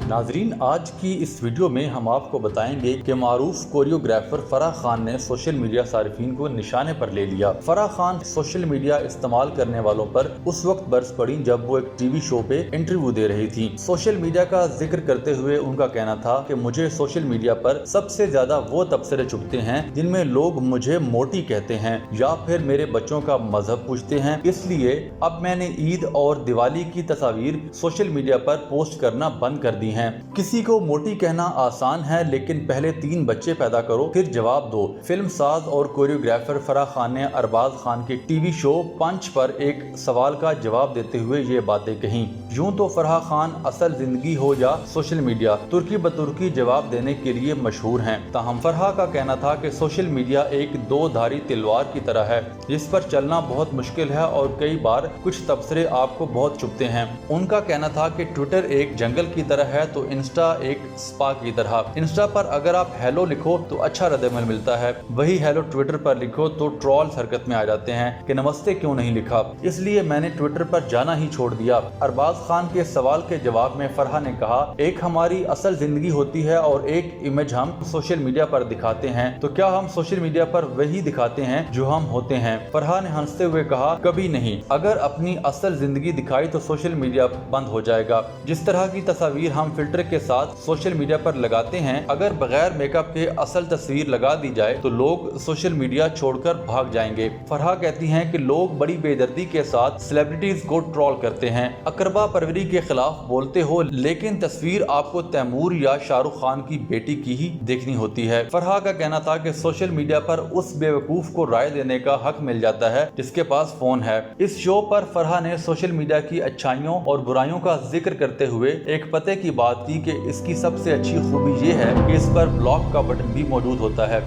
नाजरीन, आज की इस वीडियो में हम आपको बताएंगे कि मारूफ कोरियोग्राफर फराह खान ने सोशल मीडिया सारिफीन को निशाने पर ले लिया। फराह खान सोशल मीडिया इस्तेमाल करने वालों पर उस वक्त बरस पड़ी जब वो एक टीवी शो पे इंटरव्यू दे रही थी। सोशल मीडिया का जिक्र करते हुए उनका कहना था कि मुझे सोशल मीडिया पर सबसे ज्यादा वो तबसरे चुभते हैं जिनमें लोग मुझे मोटी कहते हैं या फिर मेरे बच्चों का मजहब पूछते हैं, इसलिए अब मैंने ईद और दिवाली की तस्वीर सोशल मीडिया पर पोस्ट करना बंद कर दी हैं। किसी को मोटी कहना आसान है, लेकिन पहले 3 बच्चे पैदा करो फिर जवाब दो। फिल्म साज और कोरियोग्राफर फराह खान ने अरबाज खान के टीवी शो पंच पर एक सवाल का जवाब देते हुए ये बातें कहीं। यूं तो फराह खान असल जिंदगी हो या सोशल मीडिया तुर्की बतुर्की जवाब देने के लिए मशहूर हैं। ताहम फराह का कहना था कि सोशल मीडिया एक दो-धारी तलवार की तरह है जिस पर चलना बहुत मुश्किल है और कई बार कुछ तबसरे आपको बहुत चुभते हैं। उनका कहना था कि ट्विटर एक जंगल की तरह है तो इंस्टा एक स्पा की तरह। इंस्टा पर अगर आप हेलो लिखो तो अच्छा रद्द-ए-अमल मिलता है, वही हेलो ट्विटर पर लिखो तो ट्रोल्स हरकत में आ जाते हैं कि नमस्ते क्यों नहीं लिखा, इसलिए मैंने ट्विटर पर जाना ही छोड़ दिया। अरबाज खान के सवाल के जवाब में फराह ने कहा, एक हमारी असल जिंदगी होती है और एक इमेज हम सोशल मीडिया पर दिखाते हैं, तो क्या हम सोशल मीडिया पर वही दिखाते हैं जो हम होते हैं? फराह ने हंसते हुए कहा, कभी नहीं, अगर अपनी असल जिंदगी दिखाई तो सोशल मीडिया बंद हो जाएगा। जिस तरह की तस्वीर हम फिल्टर के साथ सोशल मीडिया पर लगाते हैं, अगर बगैर मेकअप के असल तस्वीर लगा दी जाए तो लोग सोशल मीडिया छोड़कर भाग जाएंगे। फराह कहती हैं कि लोग बड़ी बेदर्दी के साथ सेलिब्रिटीज को ट्रोल करते हैं, अकरबा परवरी के खिलाफ बोलते हो, लेकिन तस्वीर आपको तैमूर या शाहरुख खान की बेटी की ही देखनी होती है। फराह का कहना था कि सोशल मीडिया पर उस बेवकूफ को राय देने का हक मिल जाता है जिसके पास फोन है। इस शो पर फराह ने सोशल मीडिया की अच्छाइयों और बुराइयों का जिक्र करते हुए एक पते की बात की कि इसकी सबसे अच्छी खूबी ये है कि इस पर ब्लॉक का बटन भी मौजूद होता है।